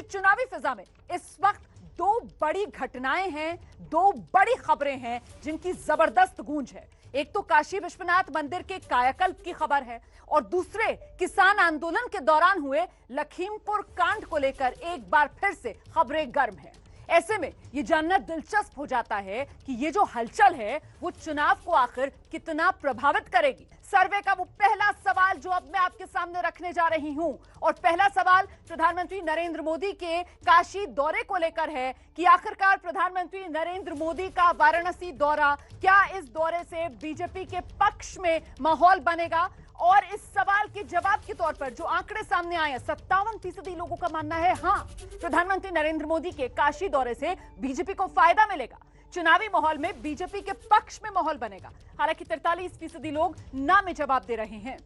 चुनावी फिजा में इस वक्त दो बड़ी घटनाएं हैं, दो बड़ी खबरें हैं जिनकी जबरदस्त गूंज है। एक तो काशी विश्वनाथ मंदिर के कायाकल्प की खबर है और दूसरे किसान आंदोलन के दौरान हुए लखीमपुर कांड को लेकर एक बार फिर से खबरें गर्म हैं। ऐसे में ये जानना दिलचस्प हो जाता है कि ये जो हलचल है वो चुनाव को आखिर कितना प्रभावित करेगी। सर्वे का वो पहला सवाल जो अब मैं आपके सामने रखने जा रही हूं, और पहला सवाल प्रधानमंत्री नरेंद्र मोदी के काशी दौरे को लेकर है कि आखिरकार प्रधानमंत्री नरेंद्र मोदी का वाराणसी दौरा, क्या इस दौरे से बीजेपी के पक्ष में माहौल बनेगा? और इस सवाल के जवाब के तौर पर जो आंकड़े सामने आए, 57% लोगों का मानना है हां, प्रधानमंत्री नरेंद्र मोदी के काशी दौरे से बीजेपी को फायदा मिलेगा, चुनावी माहौल में बीजेपी के पक्ष में माहौल बनेगा। हालांकि 43% लोग ना में जवाब दे रहे हैं।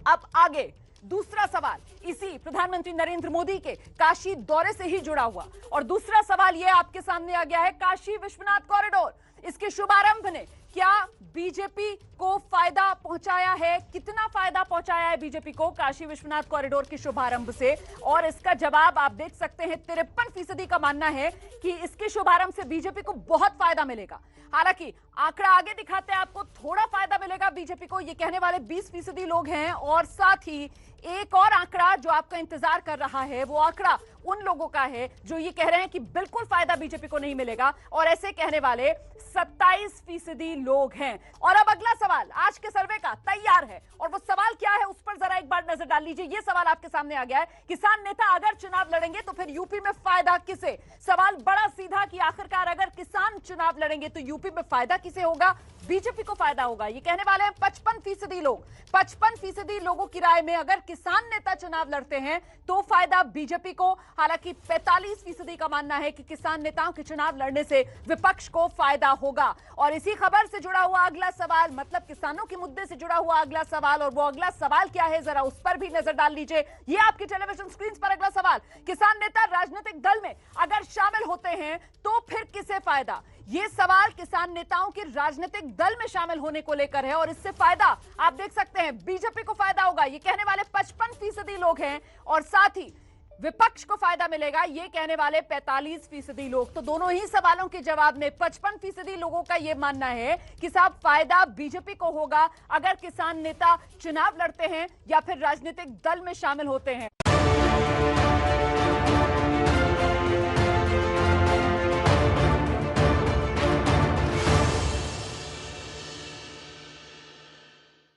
अब आगे दूसरा सवाल इसी प्रधानमंत्री नरेंद्र मोदी के काशी दौरे से ही जुड़ा हुआ, और दूसरा सवाल यह आपके सामने आ गया है, काशी विश्वनाथ कॉरिडोर, इसके शुभारंभ ने क्या बीजेपी को फायदा पहुंचाया है? कितना फायदा पहुंचाया है बीजेपी को काशी विश्वनाथ कॉरिडोर के शुभारंभ से? और इसका जवाब आप देख सकते हैं, 53% का मानना है कि इसके शुभारंभ से बीजेपी को बहुत फायदा मिलेगा। हालांकि आंकड़ा आगे दिखाते हैं आपको, थोड़ा फायदा मिलेगा बीजेपी को, ये कहने वाले 20% लोग हैं। और साथ ही एक और आंकड़ा जो आपका इंतजार कर रहा है, वो आंकड़ा उन लोगों का है जो ये कह रहे हैं कि बिल्कुल फायदा बीजेपी को नहीं मिलेगा, और ऐसे कहने वाले 27% लोग हैं। और अब अगला सवाल आज के सर्वे का तैयार है, और वो सवाल क्या है उस पर जरा एक बार नजर डाल लीजिए। ये सवाल आपके सामने आ गया है, किसान नेता अगर चुनाव लड़ेंगे तो फिर यूपी में फायदा किसे? सवाल बड़ा सीधा कि आखिरकार अगर किसान चुनाव लड़ेंगे तो यूपी में फायदा किसे होगा? बीजेपी को फायदा होगा, ये कहने वाले हैं 55% लोग। 55% लोगों की राय में अगर किसान नेता चुनाव लड़ते हैं तो फायदा बीजेपी को। हालांकि 45% का मानना है कि किसान नेताओं के चुनाव लड़ने से विपक्ष को फायदा होगा। और इसी खबर से जुड़ा हुआ अगला सवाल, मतलब किसानों के मुद्दे से जुड़ा हुआ अगला सवाल, और वो अगला सवाल क्या है जरा उस पर भी नजर डाल लीजिए। ये आपकी टेलीविजन स्क्रीन पर अगला सवाल, किसान नेता राजनीतिक दल में अगर शामिल होते हैं तो फिर किसे फायदा? ये सवाल किसान नेताओं के राजनीतिक दल में शामिल होने को लेकर है, और इससे फायदा आप देख सकते हैं बीजेपी को फायदा होगा, ये कहने वाले 55% लोग हैं। और साथ ही विपक्ष को फायदा मिलेगा, ये कहने वाले 45% लोग। तो दोनों ही सवालों के जवाब में 55% लोगों का यह मानना है कि साहब फायदा बीजेपी को होगा अगर किसान नेता चुनाव लड़ते हैं या फिर राजनीतिक दल में शामिल होते हैं।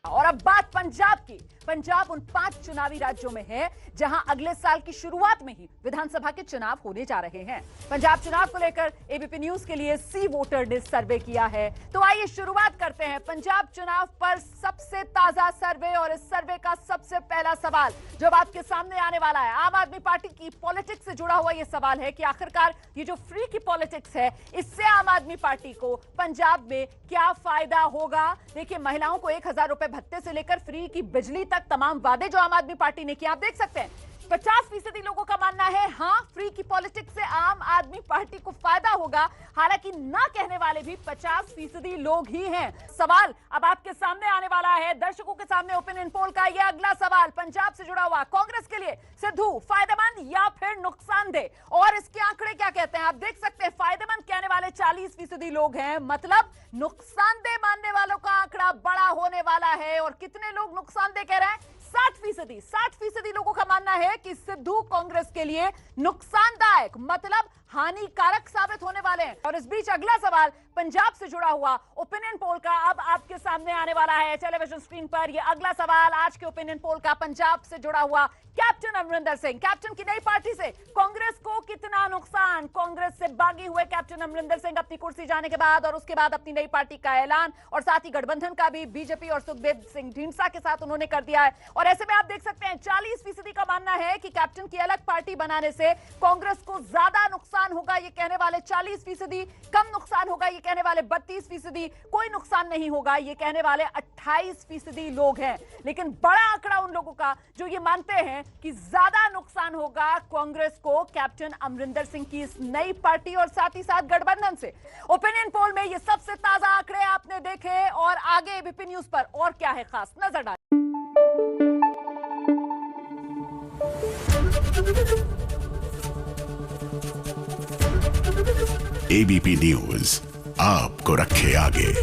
और अब बात पंजाब की। पंजाब उन 5 चुनावी राज्यों में है जहां अगले साल की शुरुआत में ही विधानसभा के चुनाव होने जा रहे हैं। पंजाब चुनाव को लेकर एबीपी न्यूज के लिए सी वोटर ने सर्वे किया है। तो आइए शुरुआत करते हैं पंजाब चुनाव पर सबसे ताजा सर्वे, और इस सर्वे का सबसे पहला सवाल जो आपके सामने आने वाला है, आम आदमी पार्टी की पॉलिटिक्स से जुड़ा हुआ यह सवाल है कि आखिरकार ये जो फ्री की पॉलिटिक्स है, इससे आम आदमी पार्टी को पंजाब में क्या फायदा होगा? देखिए, महिलाओं को 1000 रुपए भत्ते से लेकर फ्री की बिजली तक तमाम वादे जो आम आदमी पार्टी ने किए, आप देख सकते हैं 50% लोगों का मानना है हां, फ्री की पॉलिटिक्स से आम आदमी पार्टी को फायदा होगा। हालांकि ना कहने वाले भी 50% लोग ही हैं। सवाल अब आपके सामने आने वाला है, दर्शकों के सामने ओपिनियन पोल का यह अगला सवाल पंजाब से जुड़ा हुआ, कांग्रेस के लिए सिद्धू फायदेमंद या फिर नुकसानदेह? और इसके आंकड़े क्या कहते हैं आप देख सकते हैं, फायदेमंद कहने वाले 40% लोग हैं, मतलब नुकसानदेह मानने वालों का आंकड़ा बड़ा होने वाला है। और कितने लोग नुकसानदेह कह रहे हैं? 60% लोगों का मानना है कि सिद्धू कांग्रेस के लिए नुकसानदायक, मतलब हानिकारक साबित होने वाले हैं। और इस बीच अगला सवाल पंजाब से जुड़ा हुआ ओपिनियन पोल का अब आपके सामने आने वाला है टेलीविजन स्क्रीन पर। यह अगला सवाल आज के ओपिनियन पोल का पंजाब से जुड़ा हुआ, कैप्टन अमरिंदर सिंह, कैप्टन की नई पार्टी से कांग्रेस को कितना नुकसान? कांग्रेस से बागी हुए कैप्टन अमरिंदर सिंह अपनी कुर्सी जाने के बाद और उसके बाद अपनी नई पार्टी का ऐलान, और साथ ही गठबंधन का भी बीजेपी और सुखदेव सिंह ढींढसा के साथ उन्होंने कर दिया है। और ऐसे में आप देख सकते हैं 40% का मानना है कि कैप्टन की अलग पार्टी बनाने से कांग्रेस को ज्यादा नुकसान होगा, ये कहने वाले 40%, कम नुकसान होगा ये कहने वाले 32%, कोई नुकसान नहीं होगा ये कहने वाले 28% लोग हैं। लेकिन बड़ा आंकड़ा उन लोगों का जो ये मानते हैं कि ज्यादा नुकसान होगा कांग्रेस को कैप्टन अमरिंदर सिंह की इस नई पार्टी और साथ ही साथ गठबंधन से। ओपिनियन पोल में ये सबसे ताजा आंकड़े आपने देखे, और आगे एबीपी न्यूज पर और क्या है खास, नजर डालें। एबीपी न्यूज आपको रखे आगे।